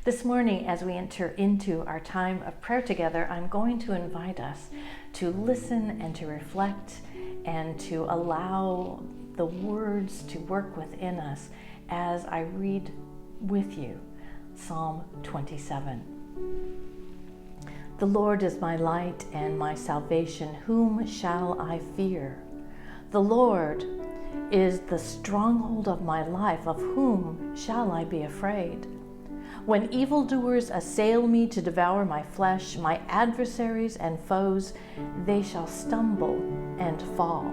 This morning, as we enter into our time of prayer together, I'm going to invite us to listen and to reflect and to allow the words to work within us as I read with you Psalm 27. The Lord is my light and my salvation. Whom shall I fear? The Lord is the stronghold of my life. Of whom shall I be afraid? When evildoers assail me to devour my flesh, my adversaries and foes, they shall stumble and fall.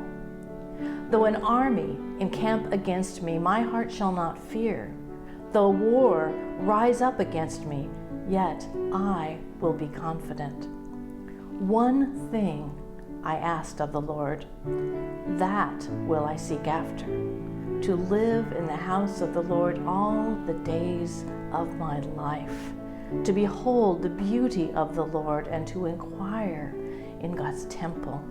Though an army encamp against me, my heart shall not fear. Though war rise up against me, yet I will be confident. One thing I asked of the Lord, that will I seek after, to live in the house of the Lord all the days of my life, to behold the beauty of the Lord and to inquire in God's temple.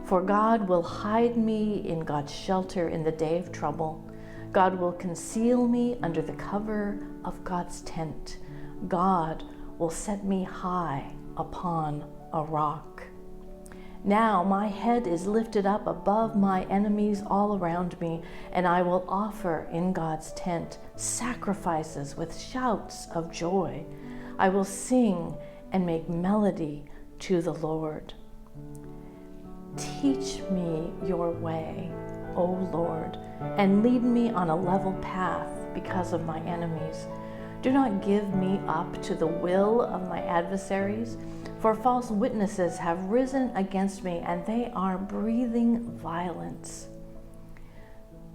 For God will hide me in God's shelter in the day of trouble. God will conceal me under the cover of God's tent. God will set me high upon a rock. Now my head is lifted up above my enemies all around me, and I will offer in God's tent sacrifices with shouts of joy. I will sing and make melody to the Lord. Teach me your way, O Lord, and lead me on a level path because of my enemies. Do not give me up to the will of my adversaries, for false witnesses have risen against me, and they are breathing violence.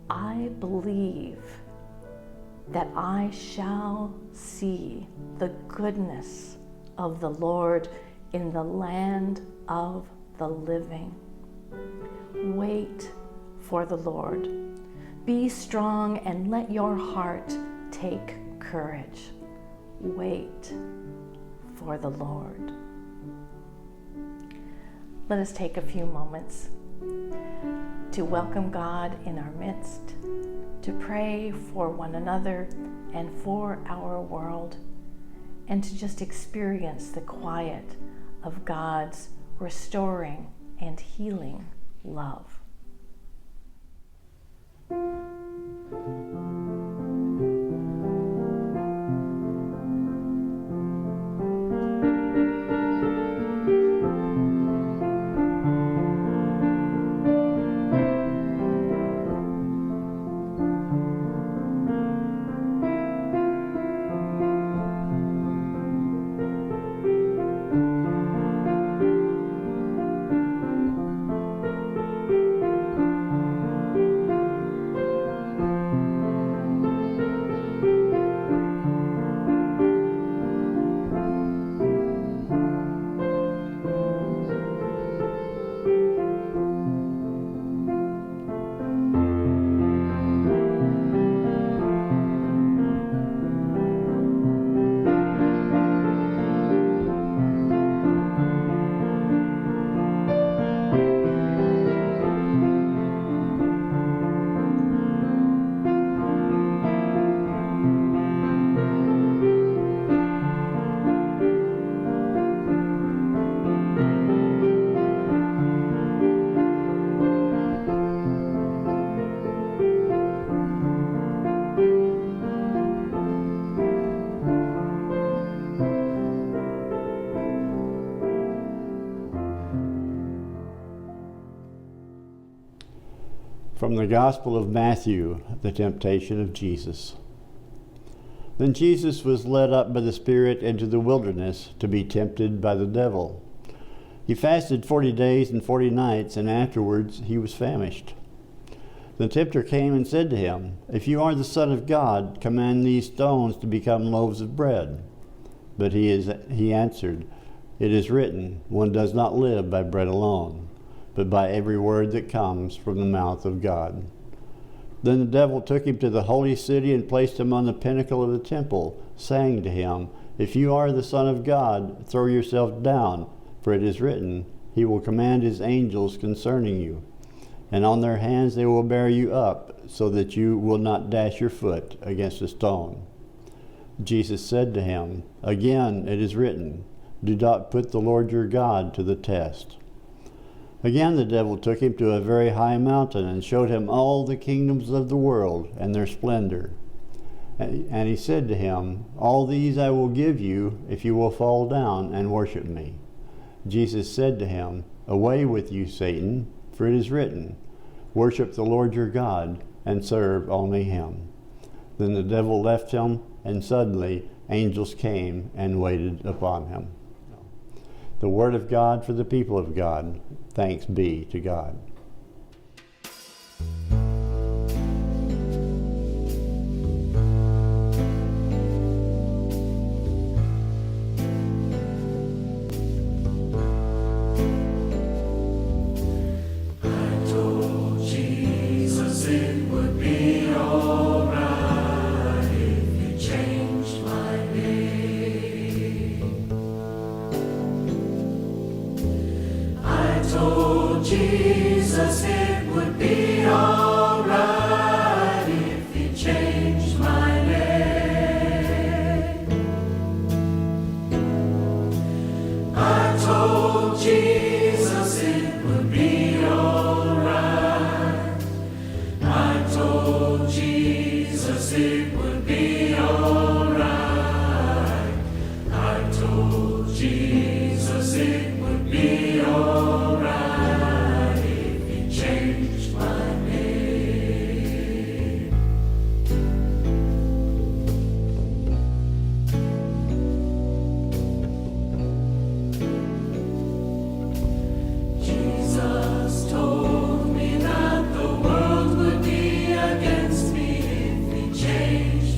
I believe that I shall see the goodness of the Lord in the land of the living. Wait for the Lord. Be strong and let your heart take courage. Wait for the Lord. Let us take a few moments to welcome God in our midst, to pray for one another and for our world, and to just experience the quiet of God's restoring and healing love. From the Gospel of Matthew, the temptation of Jesus. Then Jesus was led up by the Spirit into the wilderness to be tempted by the devil. He fasted 40 days and 40 nights, and afterwards he was famished. The tempter came and said to him, "If you are the Son of God, command these stones to become loaves of bread." But he answered, "It is written, one does not live by bread alone, but by every word that comes from the mouth of God." Then the devil took him to the holy city and placed him on the pinnacle of the temple, saying to him, "If you are the Son of God, throw yourself down, for it is written, He will command His angels concerning you, and on their hands they will bear you up, so that you will not dash your foot against a stone." Jesus said to him, "Again it is written, 'Do not put the Lord your God to the test.'" Again the devil took him to a very high mountain and showed him all the kingdoms of the world and their splendor. And he said to him, "All these I will give you if you will fall down and worship me." Jesus said to him, "Away with you, Satan, for it is written, 'Worship the Lord your God and serve only him.'" Then the devil left him, and suddenly angels came and waited upon him. The word of God for the people of God. Thanks be to God. Jesus, it would be all right if you changed my name. I told Jesus it would be all right. I told Jesus it would be all right. I told Jesus it would be all right. Changed my name. Jesus told me that the world would be against me if he changed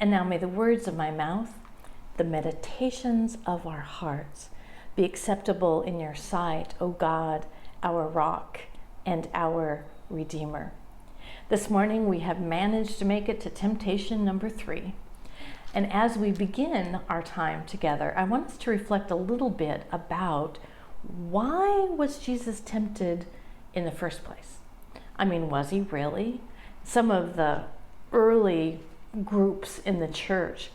And now may the words of my mouth, the meditations of our hearts, be acceptable in your sight, O God, our rock and our Redeemer. This morning we have managed to make it to temptation number 3. And as we begin our time together, I want us to reflect a little bit about why was Jesus tempted in the first place? I mean, was he really? Some of the early groups in the church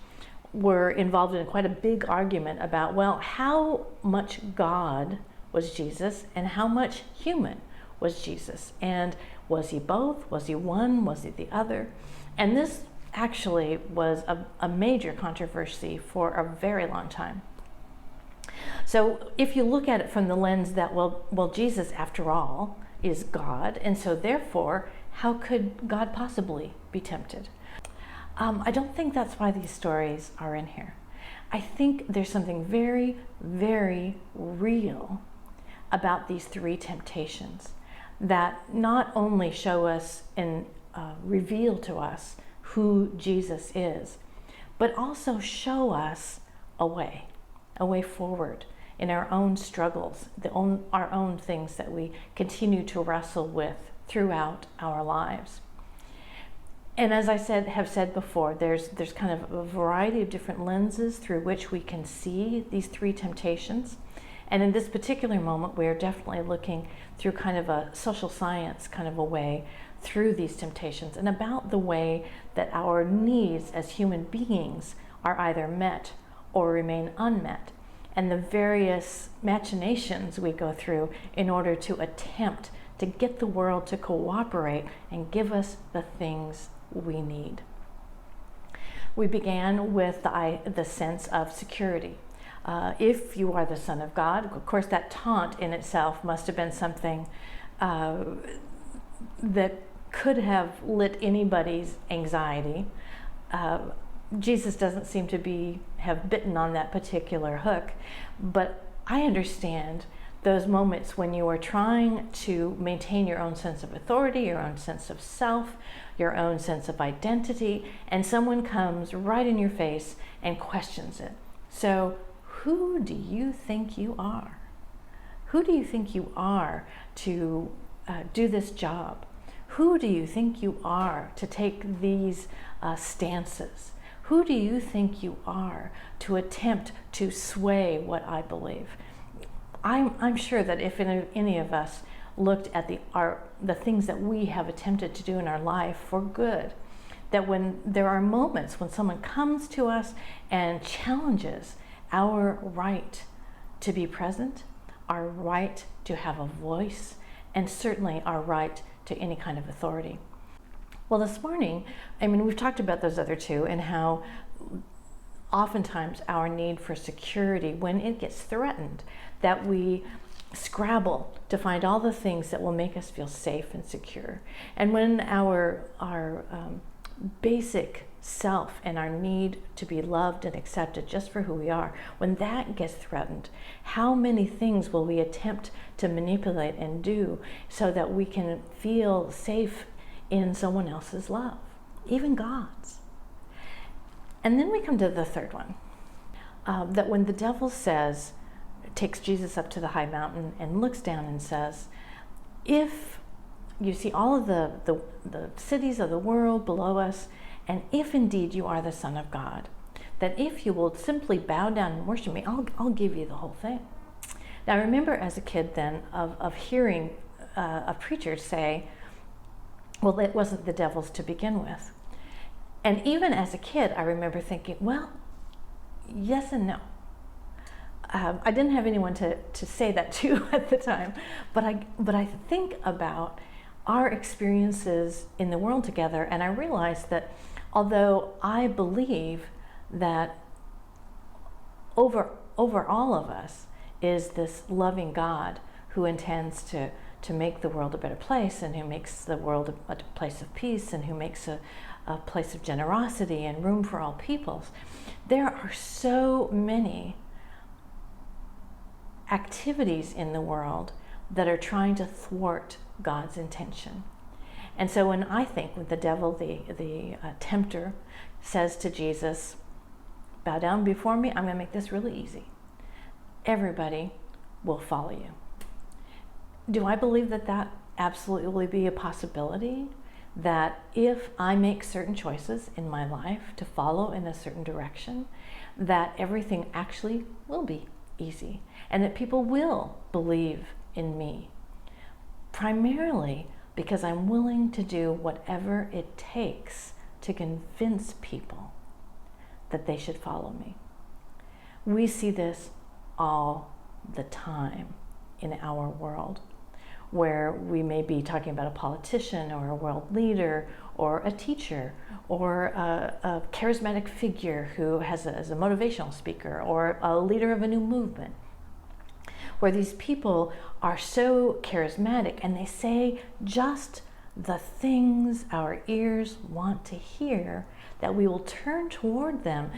were involved in quite a big argument about, well, how much God was Jesus and how much human was Jesus? And was he both? Was he one? Was he the other? And this actually was a major controversy for a very long time. So if you look at it from the lens that, well, Jesus, after all, is God, and so therefore, how could God possibly be tempted? I don't think that's why these stories are in here. I think there's something very, very real about these 3 temptations that not only show us and reveal to us who Jesus is, but also show us a way forward in our own struggles, our own things that we continue to wrestle with throughout our lives. And as I have said before, there's kind of a variety of different lenses through which we can see these 3 temptations. And in this particular moment, we're definitely looking through kind of a social science kind of a way through these temptations and about the way that our needs as human beings are either met or remain unmet, and the various machinations we go through in order to attempt to get the world to cooperate and give us the things we need. We began with the sense of security. If you are the Son of God, of course that taunt in itself must have been something that could have lit anybody's anxiety. Jesus doesn't seem to have bitten on that particular hook, but I understand those moments when you are trying to maintain your own sense of authority, your own sense of self, your own sense of identity, and someone comes right in your face and questions it. So, who do you think you are? Who do you think you are to do this job? Who do you think you are to take these stances? Who do you think you are to attempt to sway what I believe? I'm sure that if any of us looked at the things that we have attempted to do in our life for good, that when there are moments when someone comes to us and challenges our right to be present, our right to have a voice, and certainly our right to any kind of authority. Well, this morning, I mean, we've talked about those other 2 and how oftentimes our need for security, when it gets threatened, that we scrabble to find all the things that will make us feel safe and secure. And when our basic self and our need to be loved and accepted just for who we are, when that gets threatened, how many things will we attempt to manipulate and do so that we can feel safe in someone else's love, even God's? And then we come to the 3rd one, that when the devil takes Jesus up to the high mountain and looks down and says, if you see all of the cities of the world below us, and if indeed you are the Son of God, that if you will simply bow down and worship me, I'll give you the whole thing. Now I remember as a kid then of hearing a preacher say, well, it wasn't the devil's to begin with. And even as a kid, I remember thinking, well, yes and no. I didn't have anyone to say that to at the time, but I think about our experiences in the world together, and I realized that although I believe that over all of us is this loving God who intends to make the world a better place, and who makes the world a place of peace, and who makes a place of generosity and room for all peoples, there are so many activities in the world that are trying to thwart God's intention. And so when the devil, the tempter, says to Jesus, bow down before me, I'm going to make this really easy. Everybody will follow you. Do I believe that that absolutely will be a possibility? That if I make certain choices in my life to follow in a certain direction, that everything actually will be easy and that people will believe in me, primarily because I'm willing to do whatever it takes to convince people that they should follow me. We see this all the time in our world, where we may be talking about a politician or a world leader or a teacher or a charismatic figure who is a motivational speaker or a leader of a new movement, where these people are so charismatic and they say just the things our ears want to hear, that we will turn toward them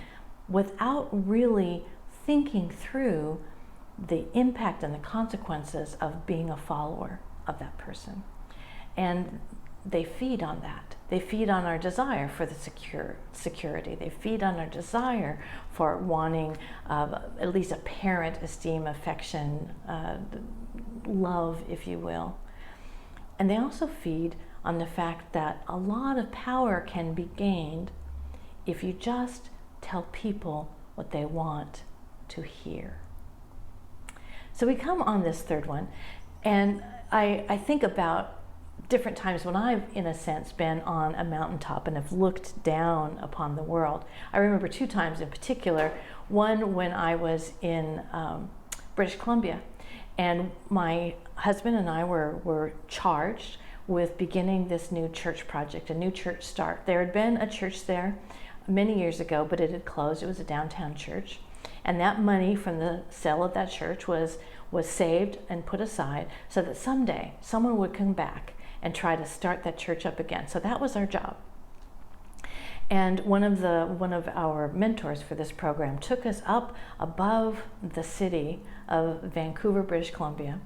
without really thinking through the impact and the consequences of being a follower of that person. And they feed on that. They feed on our desire for the security. They feed on our desire for wanting at least apparent esteem, affection, love, if you will. And they also feed on the fact that a lot of power can be gained if you just tell people what they want to hear. So we come on this third one, and I think about different times when I've, in a sense, been on a mountaintop and have looked down upon the world. I remember 2 times in particular. One when I was in British Columbia, and my husband and I were charged with beginning this new church project, a new church start. There had been a church there many years ago, but it had closed. It was a downtown church. And that money from the sale of that church was saved and put aside so that someday someone would come back and try to start that church up again. So that was our job. And one of our mentors for this program took us up above the city of Vancouver, British Columbia,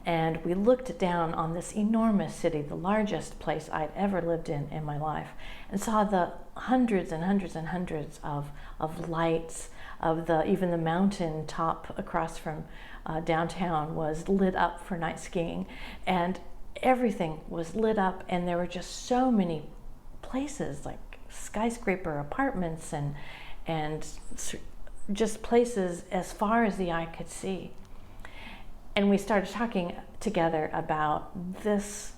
and we looked down on this enormous city, the largest place I'd ever lived in my life, and saw the hundreds and hundreds and hundreds of lights, of even the mountain top across from downtown was lit up for night skiing, and everything was lit up, and there were just so many places, like skyscraper apartments and just places as far as the eye could see. And we started talking together about this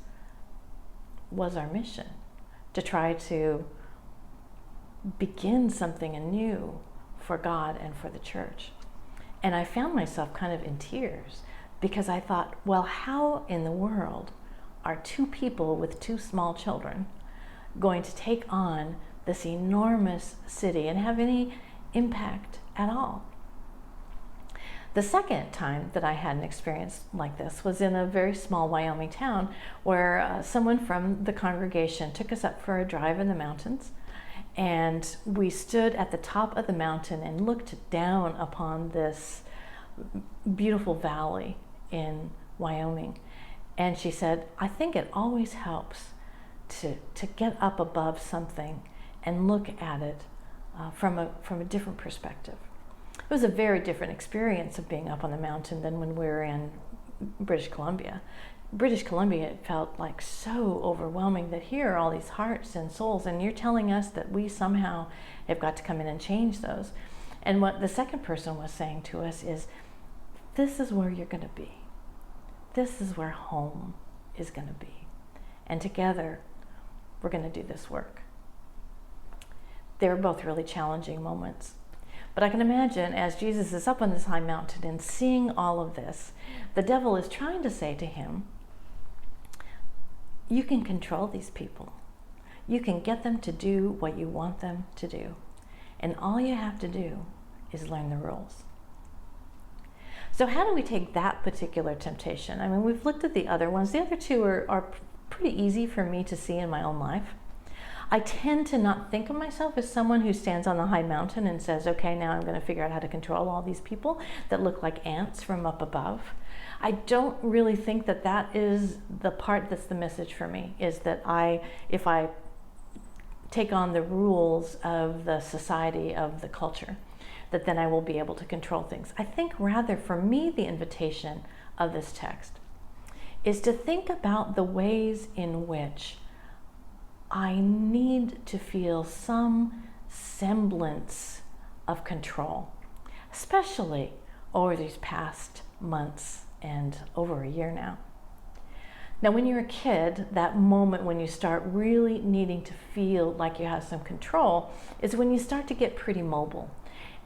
was our mission, to try to begin something anew for God and for the church. And I found myself kind of in tears because I thought, well, how in the world are 2 people with 2 small children going to take on this enormous city and have any impact at all? The second time that I had an experience like this was in a very small Wyoming town where someone from the congregation took us up for a drive in the mountains, and we stood at the top of the mountain and looked down upon this beautiful valley in Wyoming. And she said, I think it always helps to get up above something and look at it from a different perspective. It was a very different experience of being up on the mountain than when we were in British Columbia. British Columbia, it felt like so overwhelming that here are all these hearts and souls, and you're telling us that we somehow have got to come in and change those. And what the second person was saying to us is, this is where you're going to be. This is where home is going to be. And together, we're going to do this work. They were both really challenging moments. But I can imagine as Jesus is up on this high mountain and seeing all of this, the devil is trying to say to him, you can control these people. You can get them to do what you want them to do. And all you have to do is learn the rules. So how do we take that particular temptation? I mean, we've looked at the other ones. The other 2 are pretty easy for me to see in my own life. I tend to not think of myself as someone who stands on the high mountain and says, okay, now I'm going to figure out how to control all these people that look like ants from up above. I don't really think that that is the part that's the message for me, is that if I take on the rules of the society, of the culture, that then I will be able to control things. I think rather, for me, the invitation of this text is to think about the ways in which I need to feel some semblance of control, especially over these past months and over a year now. Now, when you're a kid, that moment when you start really needing to feel like you have some control is when you start to get pretty mobile.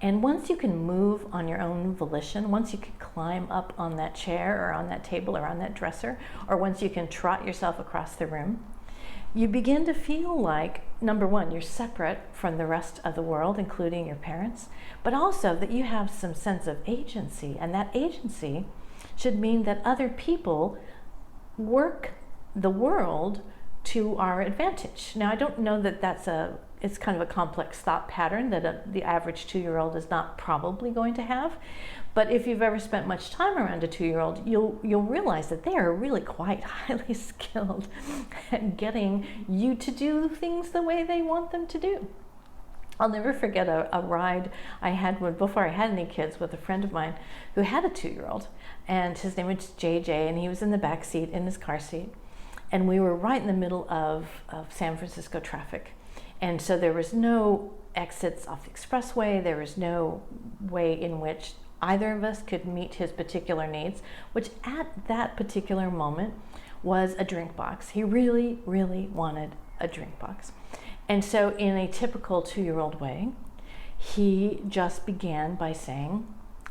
And once you can move on your own volition, once you can climb up on that chair or on that table or on that dresser, or once you can trot yourself across the room, you begin to feel like, number one, you're separate from the rest of the world, including your parents, but also that you have some sense of agency. And that agency should mean that other people work the world to our advantage. Now, I don't know that it's kind of a complex thought pattern that the average 2-year-old is not probably going to have. But if you've ever spent much time around a 2-year-old, you'll realize that they are really quite highly skilled at getting you to do things the way they want them to do. I'll never forget a ride I had before I had any kids with a friend of mine who had a 2-year-old, and his name was JJ, and he was in the back seat in his car seat, and we were right in the middle of San Francisco traffic. And so there was no exits off the expressway, there was no way in which either of us could meet his particular needs, which at that particular moment was a drink box. He really, really wanted a drink box. And so in a typical 2-year-old way, he just began by saying,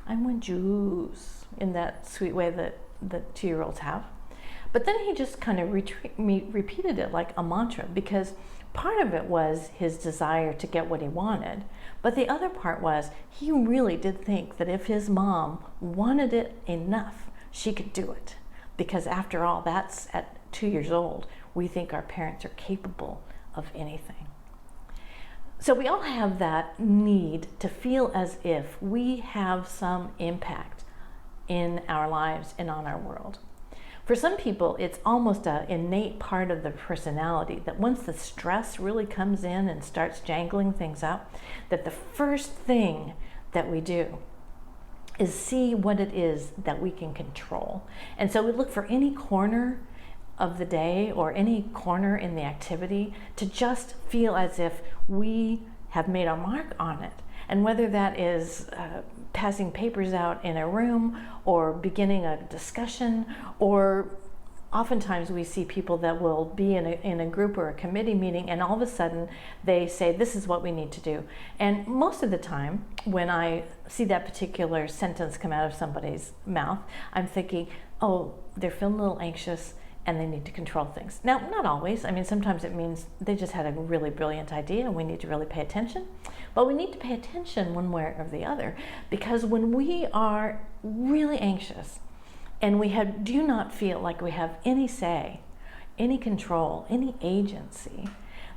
"I want juice," in that sweet way that 2-year-olds have. But then he just kind of repeated it like a mantra, because part of it was his desire to get what he wanted, but the other part was he really did think that if his mom wanted it enough, she could do it. Because after all, that's at 2 years old, we think our parents are capable of anything. So we all have that need to feel as if we have some impact in our lives and on our world. For some people, it's almost an innate part of their personality that once the stress really comes in and starts jangling things up, that the first thing that we do is see what it is that we can control. And so we look for any corner of the day or any corner in the activity to just feel as if we have made our mark on it. And whether that is passing papers out in a room or beginning a discussion, or oftentimes we see people that will be in a group or a committee meeting and all of a sudden they say, this is what we need to do. And most of the time when I see that particular sentence come out of somebody's mouth, I'm thinking, oh, they're feeling a little anxious and they need to control things. Now, not always. I mean, sometimes it means they just had a really brilliant idea and we need to really pay attention. But we need to pay attention one way or the other, because when we are really anxious and we do not feel like we have any say, any control, any agency,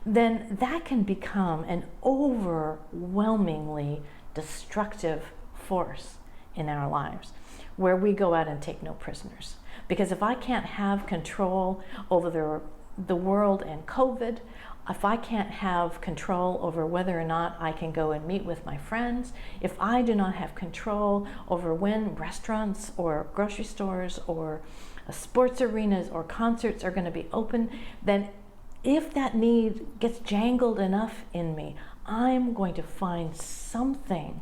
then that can become an overwhelmingly destructive force in our lives, where we go out and take no prisoners. Because if I can't have control over the world and COVID, if I can't have control over whether or not I can go and meet with my friends, if I do not have control over when restaurants or grocery stores or sports arenas or concerts are going to be open, then if that need gets jangled enough in me, I'm going to find something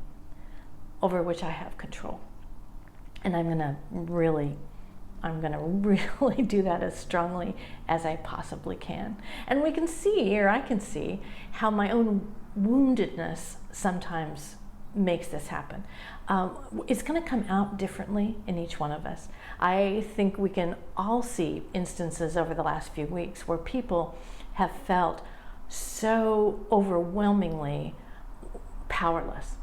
over which I have control. And I'm going to really do that as strongly as I possibly can. And we can see, or I can see, how my own woundedness sometimes makes this happen. It's going to come out differently in each one of us. I think we can all see instances over the last few weeks where people have felt so overwhelmingly powerless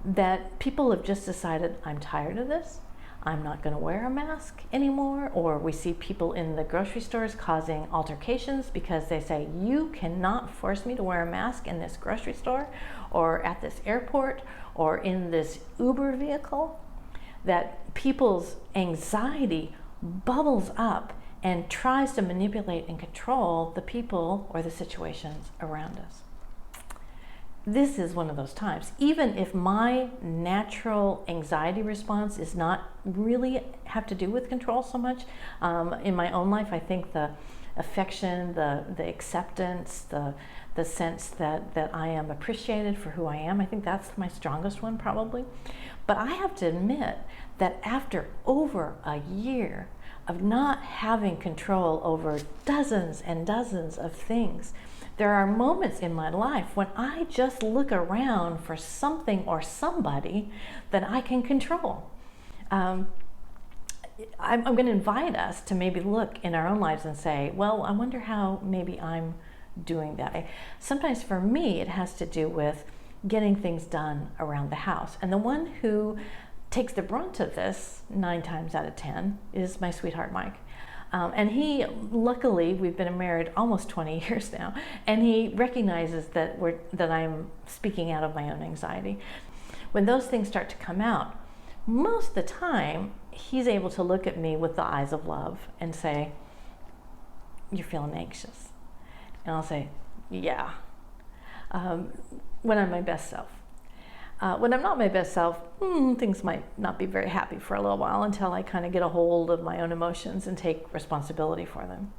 that people have just decided, I'm tired of this. I'm not going to wear a mask anymore, or we see people in the grocery stores causing altercations because they say, you cannot force me to wear a mask in this grocery store or at this airport or in this Uber vehicle, that people's anxiety bubbles up and tries to manipulate and control the people or the situations around us. This is one of those times. Even if my natural anxiety response is not really have to do with control so much, in my own life, I think the affection, the acceptance, the sense that I am appreciated for who I am, I think that's my strongest one probably. But I have to admit that after over a year of not having control over dozens and dozens of things, there are moments in my life when I just look around for something or somebody that I can control. I'm going to invite us to maybe look in our own lives and say, well, I wonder how maybe I'm doing that. Sometimes for me, it has to do with getting things done around the house. And the one who takes the brunt of this 9 times out of 10 is my sweetheart, Mike. And he, luckily, we've been married almost 20 years now, and he recognizes that I'm speaking out of my own anxiety. When those things start to come out, most of the time, he's able to look at me with the eyes of love and say, you're feeling anxious. And I'll say, yeah, when I'm my best self. When I'm not my best self, things might not be very happy for a little while until I kind of get a hold of my own emotions and take responsibility for them.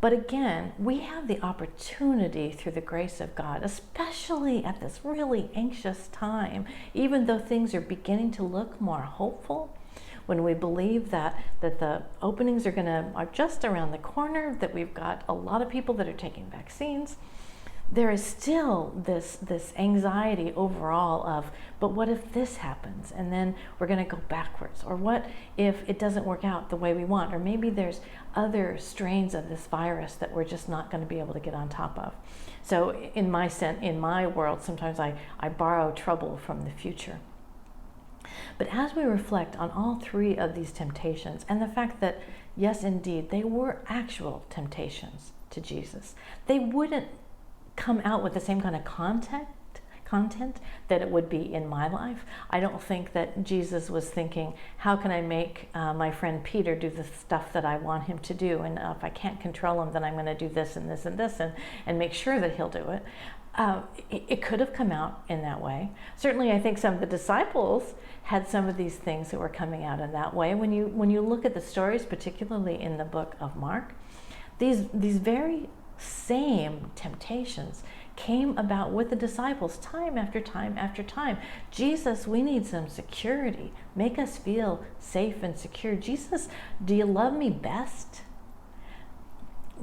But again, we have the opportunity through the grace of God, especially at this really anxious time, even though things are beginning to look more hopeful, when we believe that the openings are just around the corner, that we've got a lot of people that are taking vaccines, there is still this anxiety overall of, but what if this happens? And then we're going to go backwards. Or what if it doesn't work out the way we want? Or maybe there's other strains of this virus that we're just not going to be able to get on top of. So in my world, sometimes I borrow trouble from the future. But as we reflect on all 3 of these temptations, and the fact that, yes, indeed, they were actual temptations to Jesus, they wouldn't come out with the same kind of content that it would be in my life. I don't think that Jesus was thinking, how can I make my friend Peter do the stuff that I want him to do? And if I can't control him, then I'm going to do this and this and this and make sure that he'll do it. It could have come out in that way. Certainly, I think some of the disciples had some of these things that were coming out in that way. When you look at the stories, particularly in the book of Mark, these very same temptations came about with the disciples time after time after time. Jesus, we need some security. Make us feel safe and secure. Jesus, do you love me best?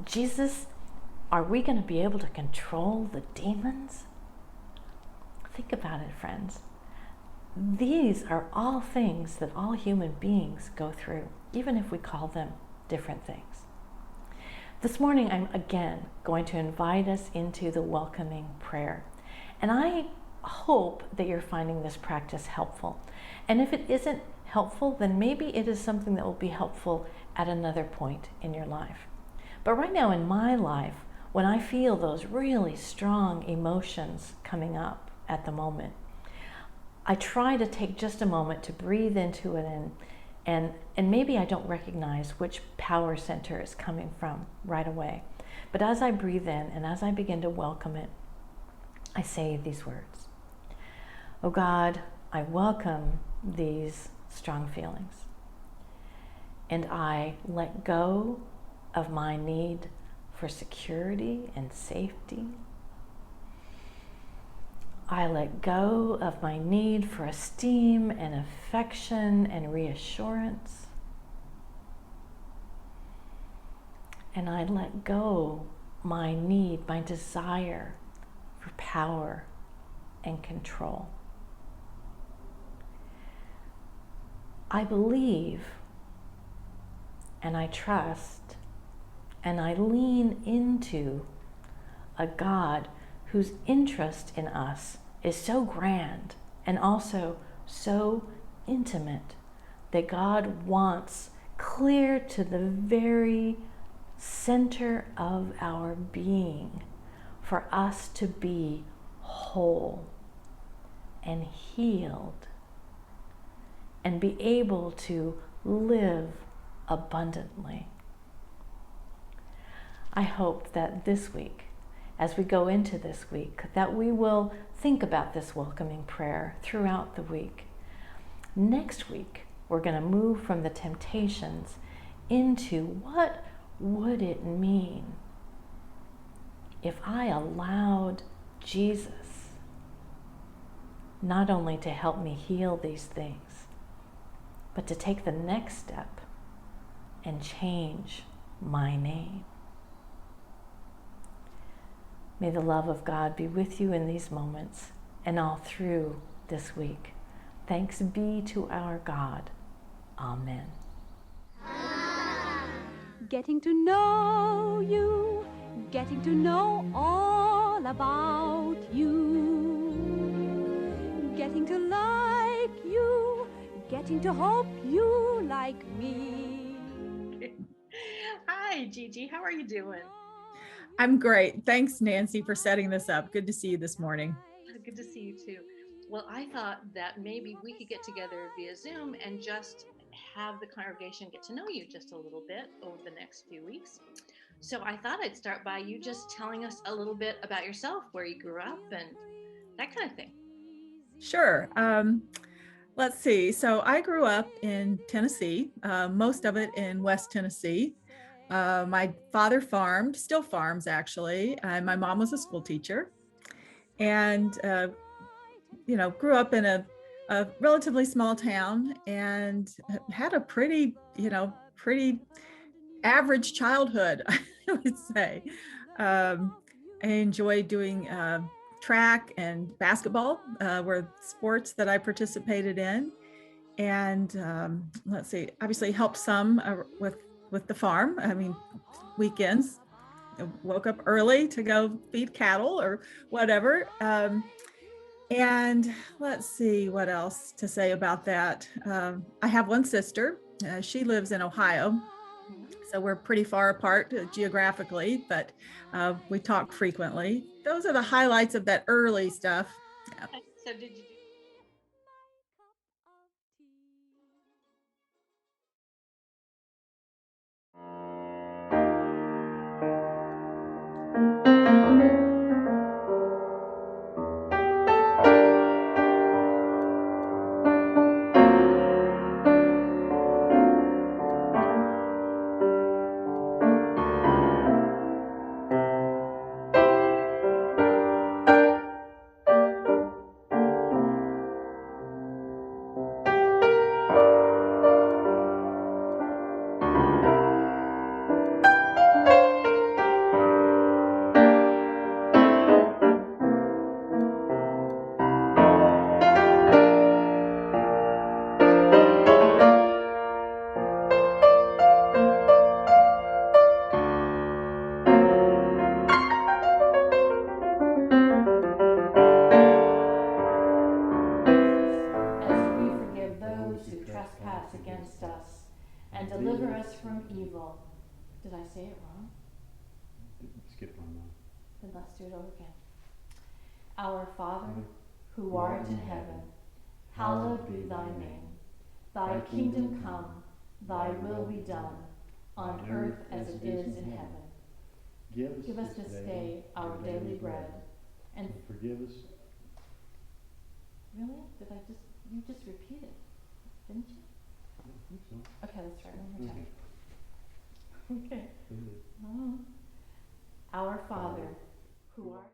Jesus, are we going to be able to control the demons? Think about it, friends. These are all things that all human beings go through, even if we call them different things. This morning, I'm again going to invite us into the welcoming prayer. And I hope that you're finding this practice helpful. And if it isn't helpful, then maybe it is something that will be helpful at another point in your life. But right now in my life, when I feel those really strong emotions coming up at the moment, I try to take just a moment to breathe into it and maybe I don't recognize which power center it's coming from right away. But as I breathe in and as I begin to welcome it, I say these words. Oh God, I welcome these strong feelings. And I let go of my need for security and safety. I let go of my need for esteem and affection and reassurance. And I let go my need, my desire for power and control. I believe and I trust and I lean into a God whose interest in us is so grand and also so intimate that God wants clear to the very center of our being for us to be whole and healed and be able to live abundantly. I hope that this week, as we go into this week, that we will think about this welcoming prayer throughout the week. Next week, we're going to move from the temptations into what would it mean if I allowed Jesus not only to help me heal these things, but to take the next step and change my name. May the love of God be with you in these moments and all through this week. Thanks be to our God. Amen. Getting to know you, getting to know all about you, getting to like you, getting to hope you like me. Hi, Gigi. How are you doing? I'm great. Thanks, Nancy, for setting this up. Good to see you this morning. Good to see you too. Well, I thought that maybe we could get together via Zoom and just have the congregation get to know you just a little bit over the next few weeks. So I thought I'd start by you just telling us a little bit about yourself, where you grew up and that kind of thing. Sure. Let's see. So I grew up in Tennessee, most of it in West Tennessee. My father farmed, still farms actually. My mom was a school teacher, and grew up in a relatively small town and had a pretty average childhood, I would say. I enjoyed doing track and basketball were sports that I participated in, and let's see, obviously helped some with the farm. I mean, weekends, I woke up early to go feed cattle or whatever. And let's see what else to say about that. I have one sister. She lives in Ohio, so we're pretty far apart geographically, but we talk frequently. Those are the highlights of that early stuff. Yeah. So did you trespass against us, and deliver us from evil. Did I say it wrong? Skip one more. Then let's do it over again. Our Father, who art in heaven, hallowed be thy name. Thy kingdom come, thy will be done, on earth as it is in heaven. Give us this day our daily bread, and forgive us. Really? You just repeated, didn't you? I think so. Okay, let's try it one more time. Okay. Okay. Our Father, who art